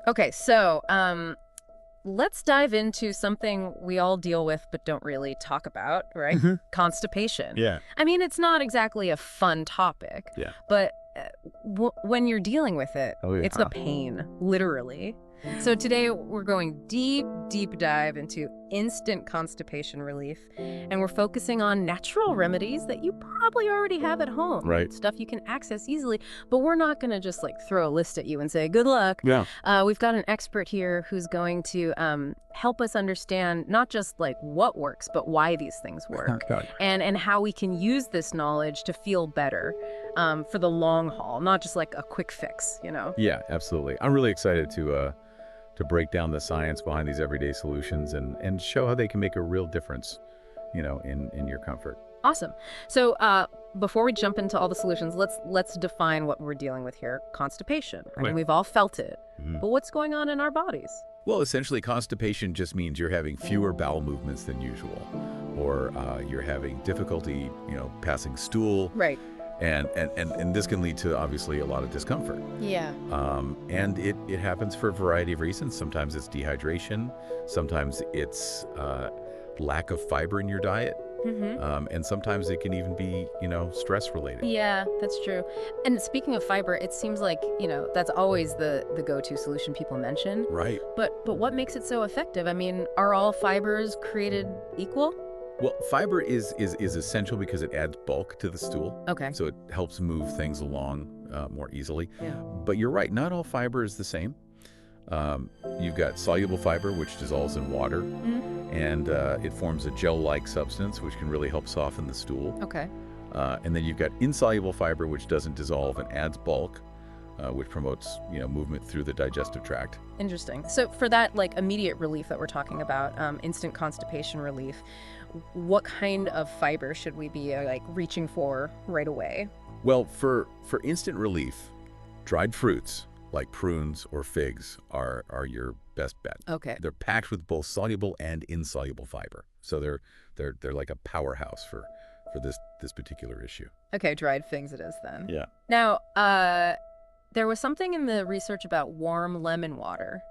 Okay, so let's dive into something we all deal with but don't really talk about, right? Constipation. Yeah. I mean, it's not exactly a fun topic, Yeah. but when you're dealing with it, Oh, yeah. it's a pain, literally. So today we're going deep dive into instant constipation relief, and we're focusing on natural remedies that you probably already have at home. Right. Stuff you can access easily, but we're not going to just like throw a list at you and say, good luck. Yeah. We've got an expert here who's going to help us understand not just like what works, but why these things work, and how we can use this knowledge to feel better for the long haul, not just like a quick fix, you know? Yeah, absolutely. I'm really excited to break down the science behind these everyday solutions and show how they can make a real difference, you know, in your comfort. Awesome. So before we jump into all the solutions, let's define what we're dealing with here. Constipation. I mean, we've all felt it, but what's going on in our bodies? Well, essentially, constipation just means you're having fewer bowel movements than usual, or you're having difficulty, you know, passing stool. Right. And this can lead to, obviously, a lot of discomfort. Yeah. And it happens for a variety of reasons. Sometimes it's dehydration. Sometimes it's lack of fiber in your diet. And sometimes it can even be, you know, stress related. Yeah, that's true. And speaking of fiber, it seems like, you know, that's always the go-to solution people mention. Right. But what makes it so effective? I mean, are all fibers created equal? Well, fiber is essential because it adds bulk to the stool. Okay. So it helps move things along more easily. Yeah. But you're right, not all fiber is the same. You've got soluble fiber, which dissolves in water, and it forms a gel-like substance, which can really help soften the stool. Okay. And then you've got insoluble fiber, which doesn't dissolve and adds bulk, which promotes, you know, movement through the digestive tract. Interesting. So for that, like, immediate relief that we're talking about, instant constipation relief, what kind of fiber should we be like reaching for right away? Well, for instant relief, dried fruits like prunes or figs are your best bet. Okay. They're packed with both soluble and insoluble fiber, so they're like a powerhouse for this particular issue. Okay, dried figs it is then. Yeah. Now, there was something in the research about warm lemon water.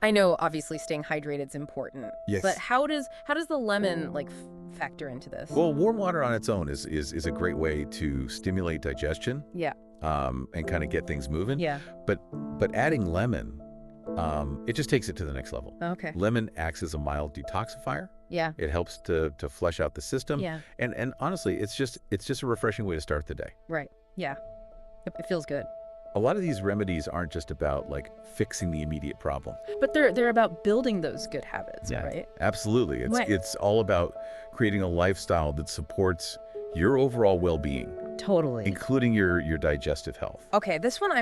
I know obviously staying hydrated is important. Yes. But how does the lemon like factor into this? Well, warm water on its own is a great way to stimulate digestion. Yeah. And kind of get things moving. Yeah. But adding lemon, it just takes it to the next level. Okay. Lemon acts as a mild detoxifier. Yeah. It helps to flush out the system. Yeah. And honestly, it's just a refreshing way to start the day. Right. Yeah. It feels good. A lot of these remedies aren't just about like fixing the immediate problem. But they're about building those good habits, right? Absolutely. It's all about creating a lifestyle that supports your overall well-being. Totally. Including your digestive health. Okay, this one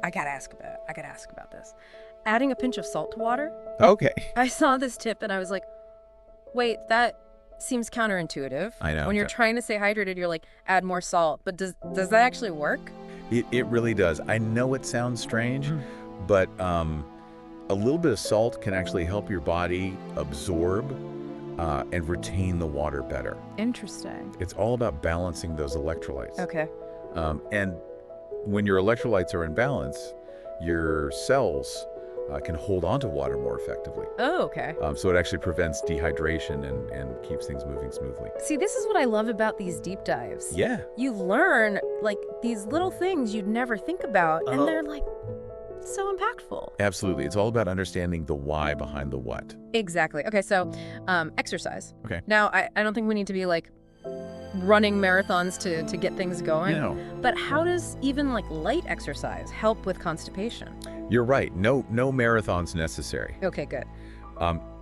I gotta ask about this. Adding a pinch of salt to water? Okay. I saw this tip and I was like, wait, that seems counterintuitive. I know. When you're trying to stay hydrated, you're like, add more salt. But does that actually work? It really does. I know it sounds strange, but a little bit of salt can actually help your body absorb and retain the water better. Interesting. It's all about balancing those electrolytes. Okay. And when your electrolytes are in balance, your cells can hold on to water more effectively. Oh, okay. So it actually prevents dehydration and keeps things moving smoothly. See, this is what I love about these deep dives. Yeah. You learn, like, these little things you'd never think about, and they're, like, so impactful. Absolutely. It's all about understanding the why behind the what. Exactly. Okay, so exercise. Okay. Now, I don't think we need to be, like, running marathons to get things going. No. But how does even, like, light exercise help with constipation? You're right. No marathons necessary. Okay, good.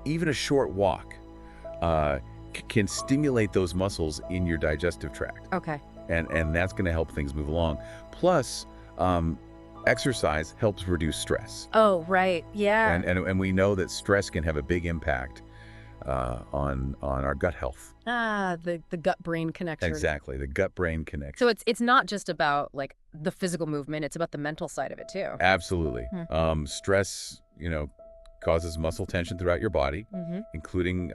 Even a short walk can stimulate those muscles in your digestive tract. Okay. And that's going to help things move along. Plus, exercise helps reduce stress. Oh, right. Yeah. And we know that stress can have a big impact on our gut health. The gut-brain connection. Exactly, the gut-brain connection. So it's not just about like the physical movement; it's about the mental side of it too. Absolutely. Stress, causes muscle tension throughout your body, including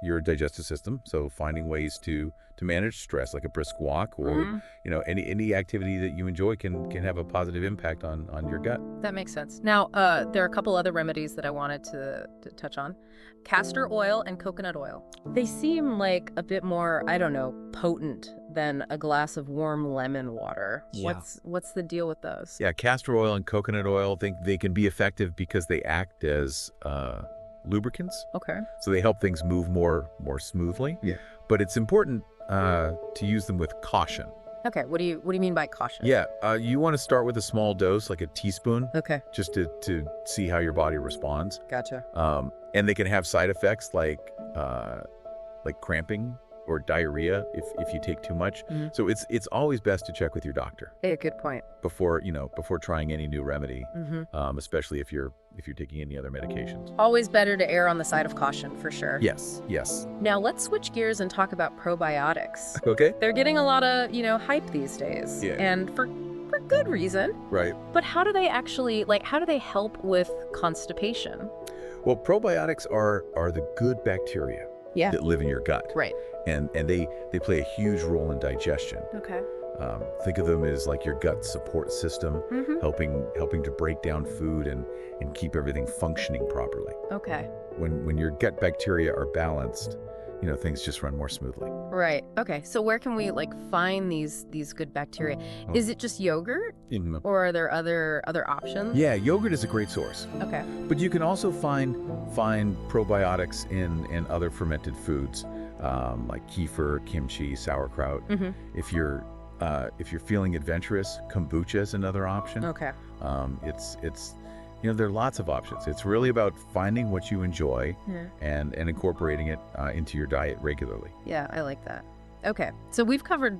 your digestive system. So finding ways to manage stress, like a brisk walk, or any activity that you enjoy can have a positive impact on your gut. That makes sense. Now, there are a couple other remedies that I wanted to touch on. Castor oil and coconut oil. They seem like a bit more, I don't know, potent than a glass of warm lemon water. Yeah. What's the deal with those? Yeah, castor oil and coconut oil, I think they can be effective because they act as lubricants. Okay. So they help things move more smoothly. Yeah. But it's important to use them with caution. Okay, what do you mean by caution? Yeah, you want to start with a small dose, like a teaspoon. Okay. Just to see how your body responds. Gotcha. And they can have side effects like cramping or diarrhea if you take too much. Mm-hmm. So it's always best to check with your doctor. Hey, good point. Before trying any new remedy, especially if you're taking any other medications. Always better to err on the side of caution, for sure. Yes. Now let's switch gears and talk about probiotics. Okay. They're getting a lot of, hype these days. Yeah. And for good reason. Right. But how do they actually, how do they help with constipation? Well, probiotics are the good bacteria that live in your gut. Right. And they play a huge role in digestion. Okay. Think of them as like your gut support system, helping to break down food and keep everything functioning properly. Okay. When your gut bacteria are balanced, things just run more smoothly. Right. Okay. So where can we find these good bacteria? Is it just yogurt, or are there other options? Yeah, yogurt is a great source. Okay. But you can also find probiotics in other fermented foods, like kefir, kimchi, sauerkraut. If you're feeling adventurous, kombucha is another option. Okay. It's there are lots of options. It's really about finding what you enjoy and incorporating it into your diet regularly. Yeah, I like that. Okay, so we've covered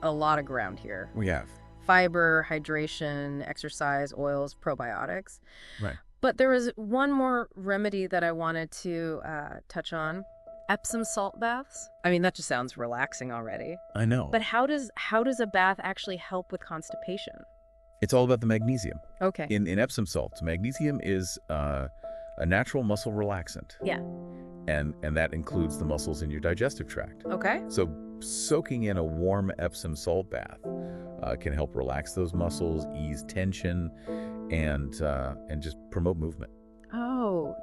a lot of ground here. We have. Fiber, hydration, exercise, oils, probiotics. Right. But there was one more remedy that I wanted to touch on. Epsom salt baths. I mean, that just sounds relaxing already. I know. But how does a bath actually help with constipation? It's all about the magnesium. Okay. In Epsom salts, magnesium is a natural muscle relaxant. Yeah. And that includes the muscles in your digestive tract. Okay. So soaking in a warm Epsom salt bath can help relax those muscles, ease tension, and just promote movement. Oh,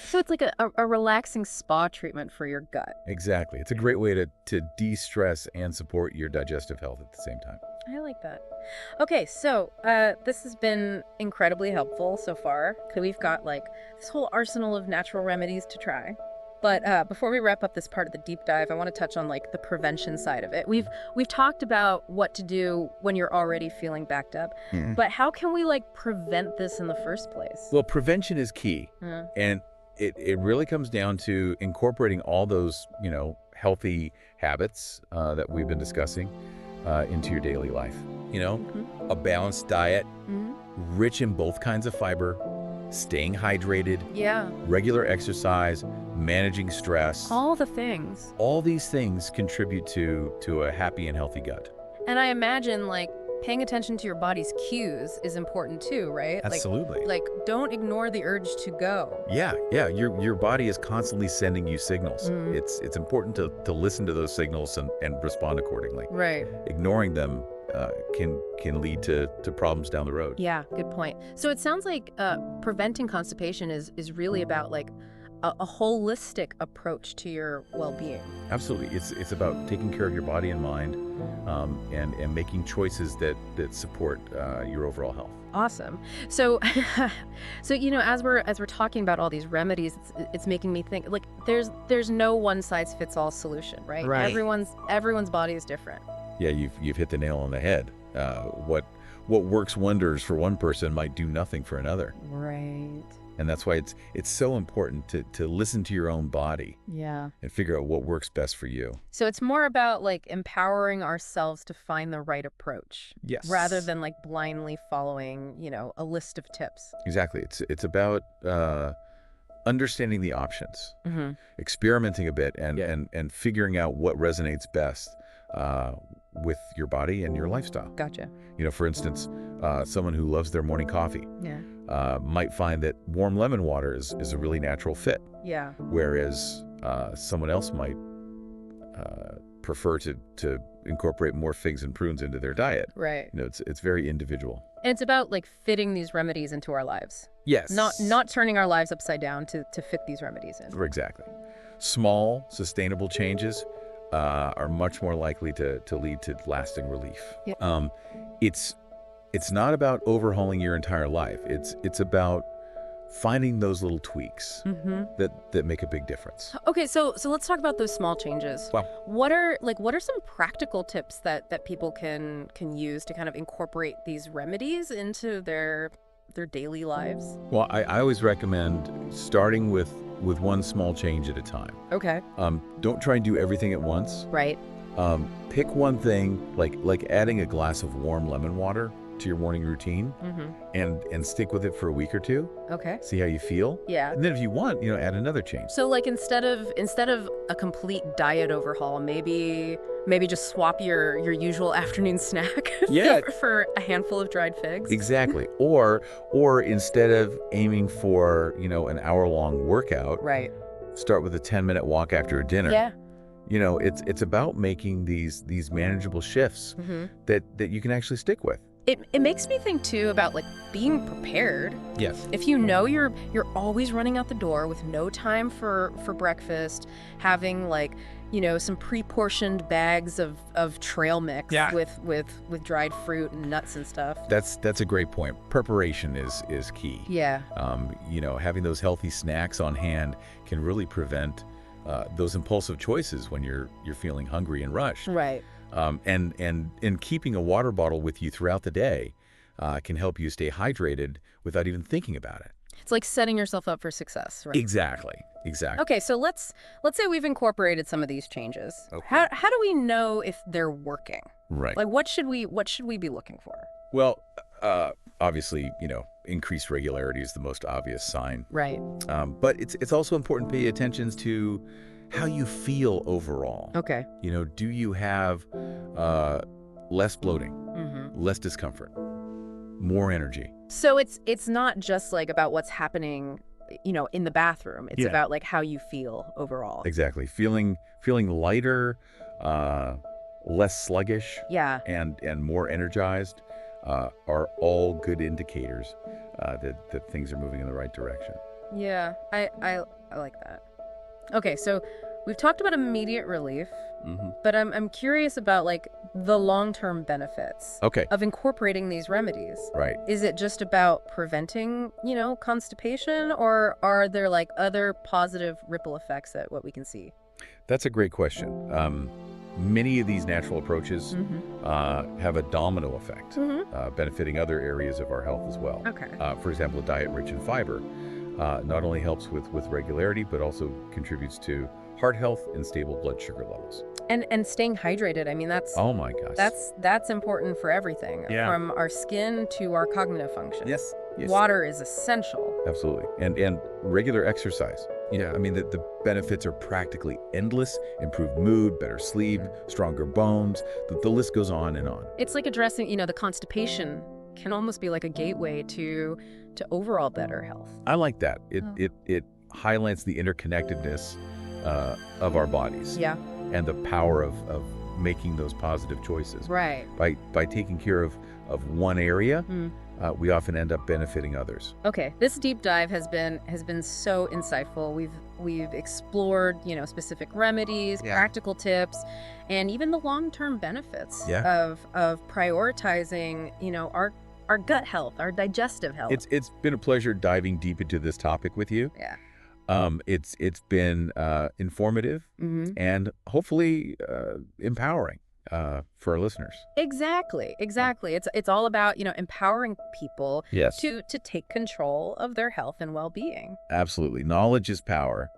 so it's like a relaxing spa treatment for your gut. Exactly. It's a great way to de-stress and support your digestive health at the same time. I like that. Okay, so this has been incredibly helpful so far. We've got this whole arsenal of natural remedies to try. But before we wrap up this part of the deep dive, I want to touch on the prevention side of it. We've talked about what to do when you're already feeling backed up, but how can we prevent this in the first place? Well, prevention is key, and it really comes down to incorporating all those healthy habits that we've been discussing into your daily life. A balanced diet, rich in both kinds of fiber, staying hydrated, regular exercise, managing stress. All the things. All these things contribute to a happy and healthy gut. And I imagine paying attention to your body's cues is important too, right? Absolutely. Don't ignore the urge to go. Yeah. Your body is constantly sending you signals. It's important to listen to those signals and respond accordingly. Right. Ignoring them can lead to problems down the road. Yeah, good point. So it sounds like preventing constipation is really about a holistic approach to your well-being. Absolutely. It's about taking care of your body and mind, and making choices that support your overall health. Awesome. So as we're talking about all these remedies, it's making me think there's no one size fits all solution, right? Right. Everyone's body is different. Yeah, you've hit the nail on the head. What works wonders for one person might do nothing for another. Right. And that's why it's so important to listen to your own body. Yeah. And figure out what works best for you. So it's more about empowering ourselves to find the right approach. Yes. Rather than blindly following, a list of tips. Exactly. It's about understanding the options, experimenting a bit, and figuring out what resonates best with your body and your lifestyle. Gotcha. For instance, someone who loves their morning coffee might find that warm lemon water is a really natural fit. Yeah. Whereas Someone else might prefer to incorporate more figs and prunes into their diet. Right. It's very individual. And it's about like fitting these remedies into our lives. Yes. Not turning our lives upside down to fit these remedies in. Exactly. Small, sustainable changes are much more likely to lead to lasting relief. Yeah. It's not about overhauling your entire life. It's about finding those little tweaks that make a big difference. Okay, so let's talk about those small changes. Well, what are some practical tips that people can use to kind of incorporate these remedies into their daily lives? Well, I always recommend starting with one small change at a time. Okay. Don't try and do everything at once. Right. Pick one thing, like adding a glass of warm lemon water to your morning routine, and stick with it for a week or two. Okay. See how you feel. Yeah. And then if you want, add another change. So like instead of a complete diet overhaul, maybe just swap your usual afternoon snack for a handful of dried figs. Exactly. Or instead of aiming for, an hour-long workout, right, start with a 10-minute walk after dinner. Yeah. It's about making these manageable shifts that you can actually stick with. It makes me think too about like being prepared. Yes. If you're always running out the door with no time for breakfast, having like, some pre-portioned bags of trail mix with dried fruit and nuts and stuff. That's a great point. Preparation is key. Yeah. Having those healthy snacks on hand can really prevent those impulsive choices when you're feeling hungry and rushed. Right. And keeping a water bottle with you throughout the day can help you stay hydrated without even thinking about it. It's like setting yourself up for success, right? Exactly. Okay, so let's say we've incorporated some of these changes. Okay. How do we know if they're working? Right. Like what should we be looking for? Well, obviously, increased regularity is the most obvious sign. Right. But it's also important to pay attention to how you feel overall. Okay. Do you have less bloating, less discomfort, more energy? So it's not just like about what's happening, in the bathroom. It's about like how you feel overall. Exactly. Feeling lighter, less sluggish, and more energized are all good indicators that things are moving in the right direction. Yeah, I like that. Okay, so we've talked about immediate relief, but I'm curious about like the long-term benefits of incorporating these remedies. Right. Is it just about preventing, constipation, or are there like other positive ripple effects that what we can see? That's a great question. Many of these natural approaches have a domino effect, benefiting other areas of our health as well. Okay. For example, a diet rich in fiber not only helps with regularity, but also contributes to heart health and stable blood sugar levels. And staying hydrated, I mean, that's... Oh my gosh. That's important for everything, from our skin to our cognitive function. Yes. Water is essential. Absolutely. And regular exercise. I mean, the benefits are practically endless. Improved mood, better sleep, stronger bones. The list goes on and on. It's like addressing, the constipation can almost be like a gateway to overall better health. I like that. It highlights the interconnectedness of our bodies. Yeah. And the power of making those positive choices. Right. By taking care of one area, we often end up benefiting others. Okay, this deep dive has been so insightful. We've explored, specific remedies, practical tips, and even the long-term benefits of prioritizing, our gut health, our digestive health. It's been a pleasure diving deep into this topic with you. Yeah. It's been informative and hopefully empowering for our listeners. Exactly. It's all about, empowering people Yes. to take control of their health and well-being. Absolutely. Knowledge is power,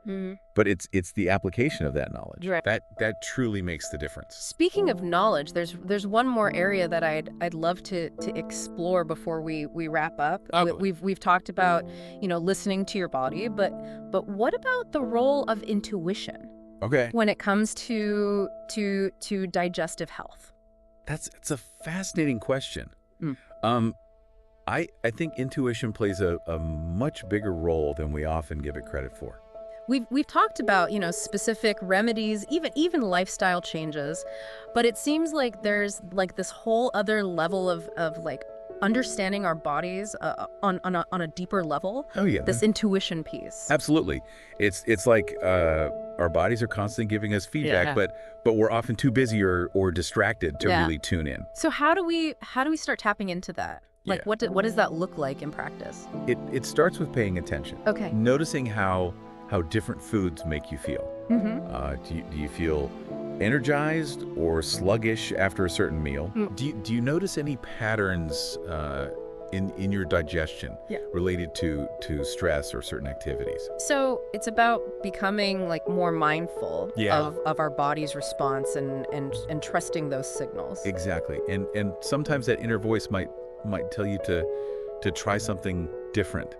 but it's the application of that knowledge. Right. That truly makes the difference. Speaking of knowledge, there's one more area that I'd love to explore before we wrap up. We've talked about, listening to your body, but what about the role of intuition? Okay. When it comes to digestive health? It's a fascinating question. I think intuition plays a much bigger role than we often give it credit for. We've talked about, specific remedies, even lifestyle changes, but it seems like there's like this whole other level of like understanding our bodies on a deeper level. Oh yeah. This intuition piece. Absolutely. It's like our bodies are constantly giving us feedback, but we're often too busy or distracted to really tune in. So how do we start tapping into that? Like what does that look like in practice? It starts with paying attention. Okay. Noticing how different foods make you feel. Do you feel energized or sluggish after a certain meal? Do you notice any patterns in your digestion related to stress or certain activities? So it's about becoming like more mindful of our body's response and trusting those signals. Exactly. And sometimes that inner voice might tell you to try something different.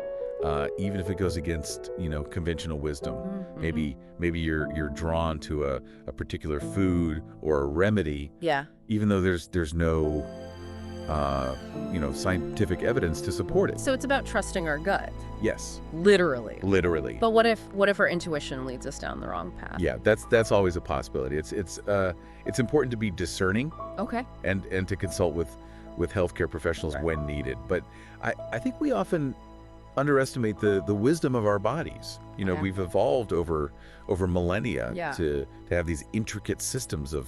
Even if it goes against, conventional wisdom. Maybe you're drawn to a particular food or a remedy. Yeah. Even though there's no, scientific evidence to support it. So it's about trusting our gut. Yes. Literally. Literally. But what if our intuition leads us down the wrong path? Yeah, that's always a possibility. It's important to be discerning. Okay. And to consult with healthcare professionals when needed. But I think we often underestimate the wisdom of our bodies. We've evolved over millennia to have these intricate systems of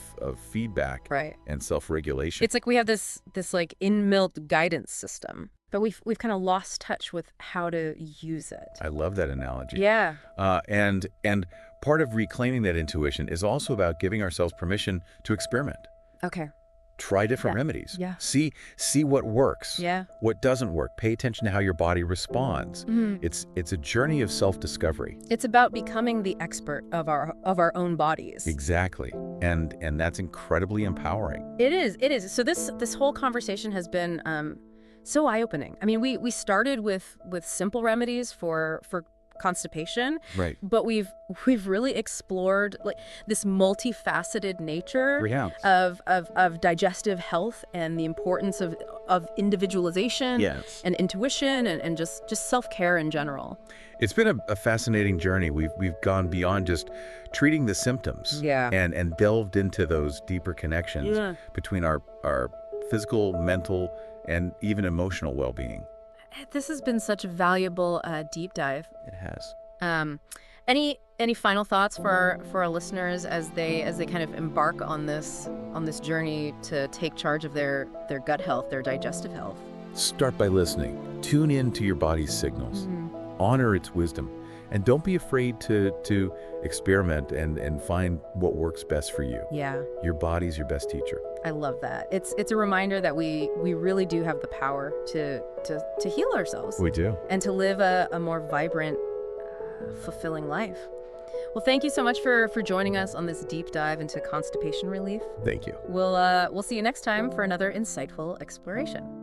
feedback and self-regulation. It's like we have this like inbuilt guidance system, but we've kind of lost touch with how to use it. I love that analogy. Yeah. And part of reclaiming that intuition is also about giving ourselves permission to experiment. Okay. Try different remedies. Yeah. See what works. Yeah. What doesn't work. Pay attention to how your body responds. It's a journey of self-discovery. It's about becoming the expert of our own bodies. Exactly. And that's incredibly empowering. It is. So this whole conversation has been so eye-opening. I mean, we started with simple remedies for constipation, right? But we've really explored like this multifaceted nature of digestive health and the importance of individualization and intuition and just self-care in general. It's been a fascinating journey. We've gone beyond just treating the symptoms and delved into those deeper connections between our physical, mental, and even emotional well-being. This has been such a valuable deep dive. It has. Any final thoughts for our listeners as they kind of embark on this journey to take charge of their gut health, their digestive health? Start by listening. Tune in to your body's signals. Honor its wisdom. And don't be afraid to experiment and find what works best for you. Yeah. Your body's your best teacher. I love that. It's a reminder that we really do have the power to heal ourselves. We do. And to live a more vibrant, fulfilling life. Well, thank you so much for joining us on this deep dive into constipation relief. Thank you. We'll see you next time for another insightful exploration.